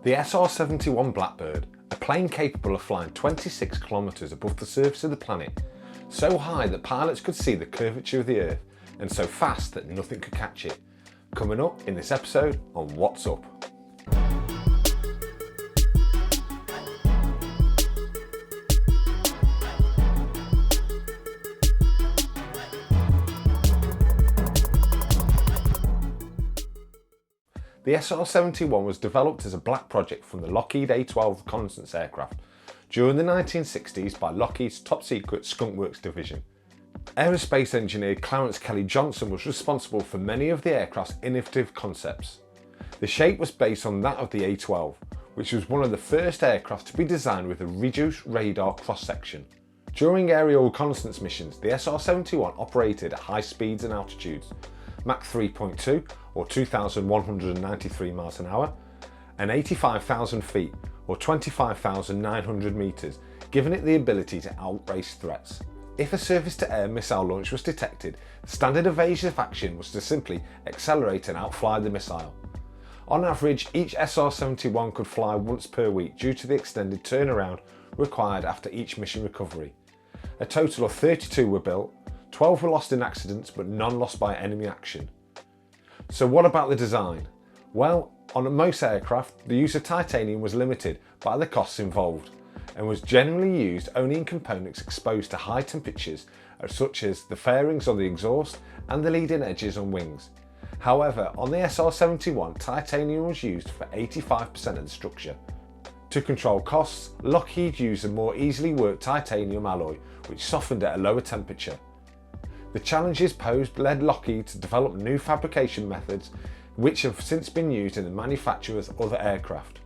The SR-71 Blackbird, a plane capable of flying 26 kilometers above the surface of the planet, so high that pilots could see the curvature of the Earth, and so fast that nothing could catch it. Coming up in this episode on What's Up. The SR-71 was developed as a black project from the Lockheed A-12 reconnaissance aircraft during the 1960s by Lockheed's top-secret Skunk Works division. Aerospace engineer Clarence Kelly Johnson was responsible for many of the aircraft's innovative concepts. The shape was based on that of the A-12, which was one of the first aircraft to be designed with a reduced radar cross-section. During aerial reconnaissance missions, the SR-71 operated at high speeds and altitudes, Mach 3.2 or 2,193 miles an hour, and 85,000 feet or 25,900 meters, giving it the ability to outrace threats. If a surface-to-air missile launch was detected, the standard evasive action was to simply accelerate and outfly the missile. On average, each SR-71 could fly once per week due to the extended turnaround required after each mission recovery. A total of 32 were built, 12 were lost in accidents but none lost by enemy action. So what about the design? Well, on most aircraft, the use of titanium was limited by the costs involved and was generally used only in components exposed to high temperatures such as the fairings on the exhaust and the leading edges on wings. However, on the SR-71, titanium was used for 85% of the structure. To control costs, Lockheed used a more easily worked titanium alloy which softened at a lower temperature. The challenges posed led Lockheed to develop new fabrication methods which have since been used in the manufacture of other aircraft.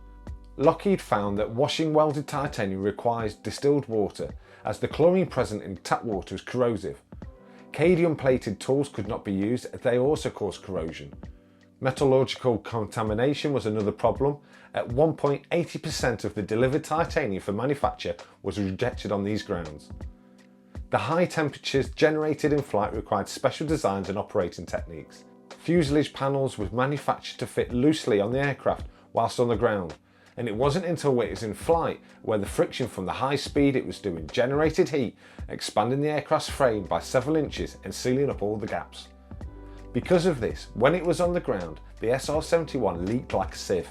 Lockheed found that washing welded titanium requires distilled water as the chlorine present in tap water is corrosive. Cadmium plated tools could not be used as they also cause corrosion. Metallurgical contamination was another problem. At one point, 80% of the delivered titanium for manufacture was rejected on these grounds. The high temperatures generated in flight required special designs and operating techniques. Fuselage panels were manufactured to fit loosely on the aircraft whilst on the ground, and it wasn't until it was in flight where the friction from the high speed it was doing generated heat, expanding the aircraft's frame by several inches and sealing up all the gaps. Because of this, when it was on the ground, the SR-71 leaked like a sieve.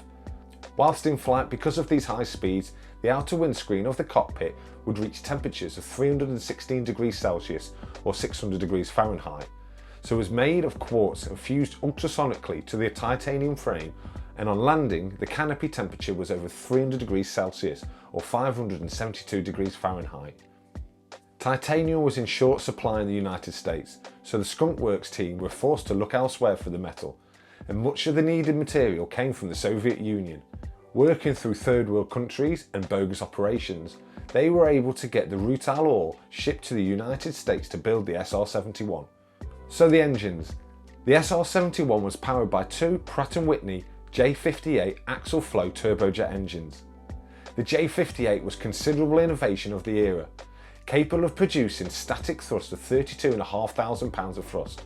Whilst in flight, because of these high speeds, the outer windscreen of the cockpit would reach temperatures of 316 degrees Celsius or 600 degrees Fahrenheit. So it was made of quartz and fused ultrasonically to the titanium frame, and on landing the canopy temperature was over 300 degrees Celsius or 572 degrees Fahrenheit. Titanium was in short supply in the United States, so the Skunk Works team were forced to look elsewhere for the metal, and much of the needed material came from the Soviet Union. Working through third world countries and bogus operations, they were able to get the rutile ore shipped to the United States to build the SR-71. So the engines. The SR-71 was powered by two Pratt & Whitney J58 axial flow turbojet engines. The J58 was considerable innovation of the era, capable of producing static thrust of 32,500 pounds of thrust,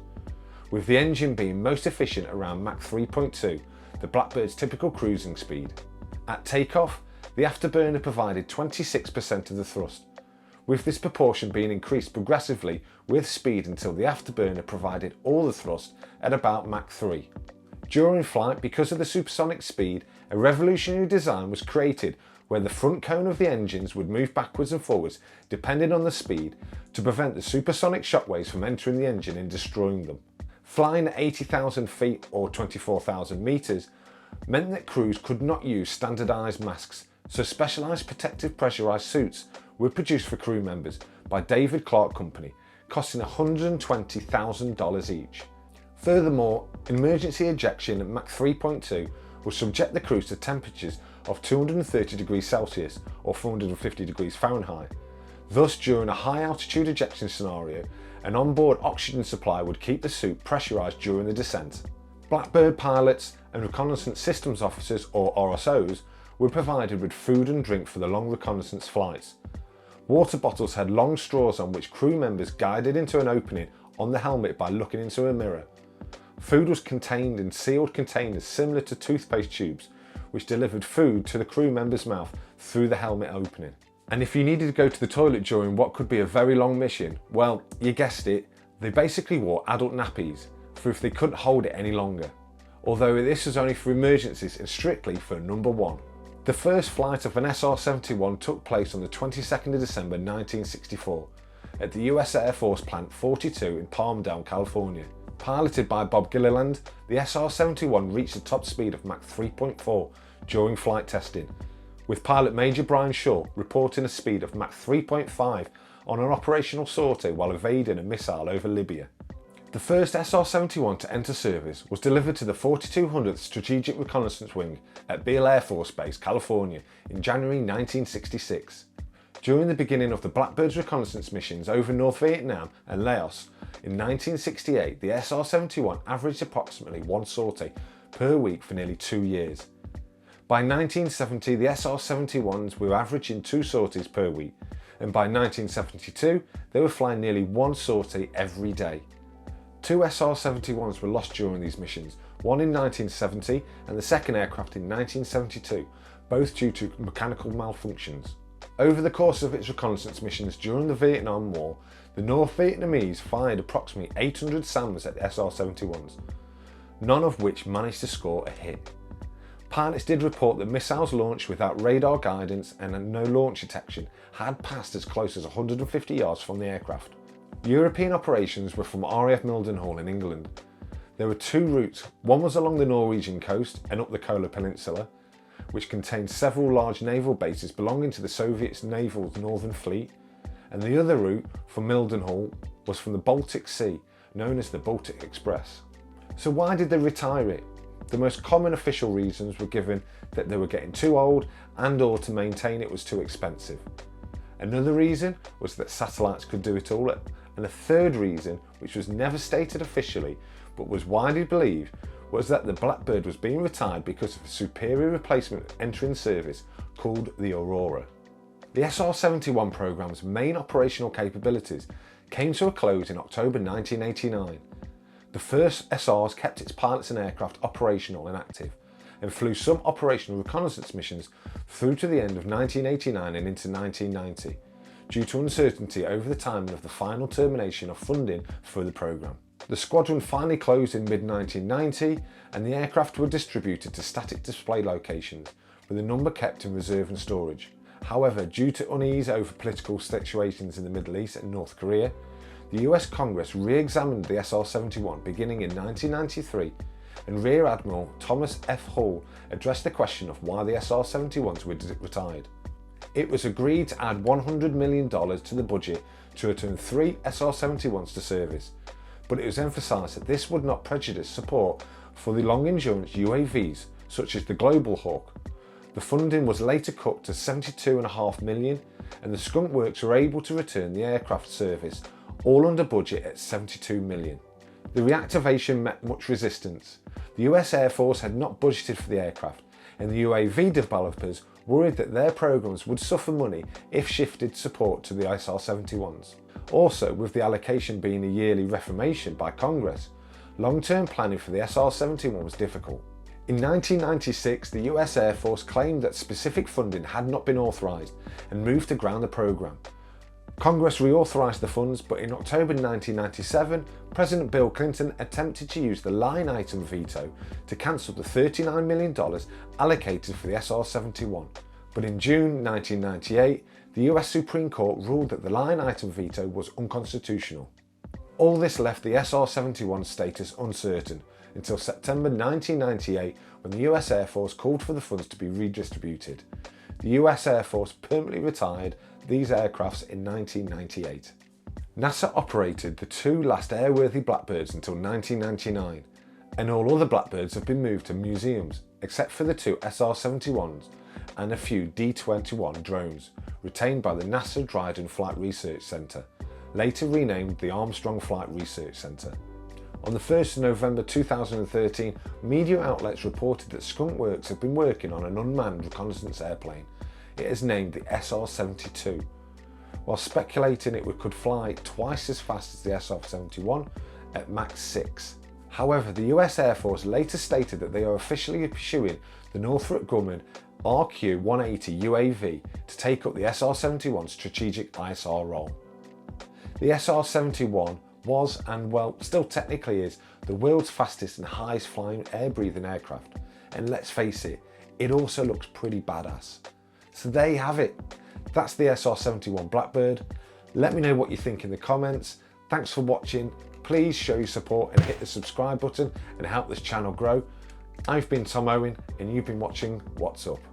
with the engine being most efficient around Mach 3.2, the Blackbird's typical cruising speed. At takeoff, the afterburner provided 26% of the thrust, with this proportion being increased progressively with speed until the afterburner provided all the thrust at about Mach 3. During flight, because of the supersonic speed, a revolutionary design was created where the front cone of the engines would move backwards and forwards depending on the speed to prevent the supersonic shockwaves from entering the engine and destroying them. Flying at 80,000 feet or 24,000 meters meant that crews could not use standardized masks, so specialized protective pressurized suits were produced for crew members by David Clark Company, costing $120,000 each. Furthermore, emergency ejection at Mach 3.2 will subject the crews to temperatures of 230 degrees Celsius or 450 degrees Fahrenheit. Thus, during a high altitude ejection scenario, an onboard oxygen supply would keep the suit pressurized during the descent. Blackbird pilots and reconnaissance systems officers, or RSOs, were provided with food and drink for the long reconnaissance flights. Water bottles had long straws on which crew members guided into an opening on the helmet by looking into a mirror. Food was contained in sealed containers similar to toothpaste tubes, which delivered food to the crew member's mouth through the helmet opening. And if you needed to go to the toilet during what could be a very long mission, well, you guessed it, they basically wore adult nappies for if they couldn't hold it any longer. Although this was only for emergencies and strictly for number 1. The first flight of an SR-71 took place on the 22nd of December 1964 at the US Air Force Plant 42 in Palmdale, California. Piloted by Bob Gilliland, the SR-71 reached a top speed of Mach 3.4 during flight testing, with pilot Major Brian Shaw reporting a speed of Mach 3.5 on an operational sortie while evading a missile over Libya. The first SR-71 to enter service was delivered to the 4200th Strategic Reconnaissance Wing at Beale Air Force Base, California in January 1966. During the beginning of the Blackbird's reconnaissance missions over North Vietnam and Laos in 1968, the SR-71 averaged approximately 1 sortie per week for nearly 2 years. By 1970, the SR-71s were averaging 2 sorties per week, and by 1972, they were flying nearly 1 sortie every day. 2 SR-71s were lost during these missions, one in 1970 and the second aircraft in 1972, both due to mechanical malfunctions. Over the course of its reconnaissance missions during the Vietnam War, the North Vietnamese fired approximately 800 SAMs at the SR-71s, none of which managed to score a hit. Pilots did report that missiles launched without radar guidance and no launch detection had passed as close as 150 yards from the aircraft. European operations were from RAF Mildenhall in England. There were 2 routes, one was along the Norwegian coast and up the Kola Peninsula, which contained several large naval bases belonging to the Soviet Naval's Northern Fleet, and the other route from Mildenhall was from the Baltic Sea, known as the Baltic Express. So why did they retire it? The most common official reasons were given that they were getting too old and/or to maintain it was too expensive. Another reason was that satellites could do it all, and a third reason, which was never stated officially but was widely believed, was that the Blackbird was being retired because of a superior replacement entering service called the Aurora. The SR-71 programme's main operational capabilities came to a close in October 1989. The first SRs kept its pilots and aircraft operational and active, and flew some operational reconnaissance missions through to the end of 1989 and into 1990, due to uncertainty over the timing of the final termination of funding for the programme. The squadron finally closed in mid-1990 and the aircraft were distributed to static display locations, with a number kept in reserve and storage. However, due to unease over political situations in the Middle East and North Korea, the US Congress re-examined the SR-71 beginning in 1993, and Rear Admiral Thomas F. Hall addressed the question of why the SR-71s were retired. It was agreed to add $100 million to the budget to return 3 SR-71s to service, but it was emphasised that this would not prejudice support for the long-endurance UAVs such as the Global Hawk. The funding was later cut to $72.5 million, and the Skunk Works were able to return the aircraft service all under budget at $72 million. The reactivation met much resistance. The US Air Force had not budgeted for the aircraft, and the UAV developers worried that their programs would suffer money if shifted support to the SR-71s. Also, with the allocation being a yearly reformation by Congress, long-term planning for the SR-71 was difficult. In 1996, the US Air Force claimed that specific funding had not been authorised and moved to ground the programme. Congress reauthorised the funds, but in October 1997, President Bill Clinton attempted to use the line item veto to cancel the $39 million allocated for the SR-71. But in June 1998, the US Supreme Court ruled that the line item veto was unconstitutional. All this left the SR-71's status uncertain until September 1998, when the US Air Force called for the funds to be redistributed. The US Air Force permanently retired these aircrafts in 1998. NASA operated the 2 last airworthy Blackbirds until 1999, and all other Blackbirds have been moved to museums, except for the 2 SR-71s and a few D-21 drones, retained by the NASA Dryden Flight Research Center, later renamed the Armstrong Flight Research Center. On the 1st of November 2013, media outlets reported that Skunk Works have been working on an unmanned reconnaissance airplane. It is named the SR-72, while speculating it could fly twice as fast as the SR-71 at Mach 6. However, the US Air Force later stated that they are officially pursuing the Northrop Grumman RQ-180 UAV to take up the SR-71 strategic ISR role. The SR-71 was, and well, still technically is, the world's fastest and highest flying air-breathing aircraft. And let's face it, it also looks pretty badass. So there you have it. That's the SR-71 Blackbird. Let me know what you think in the comments. Thanks for watching. Please show your support and hit the subscribe button and help this channel grow. I've been Tom Owen and you've been watching What's Up.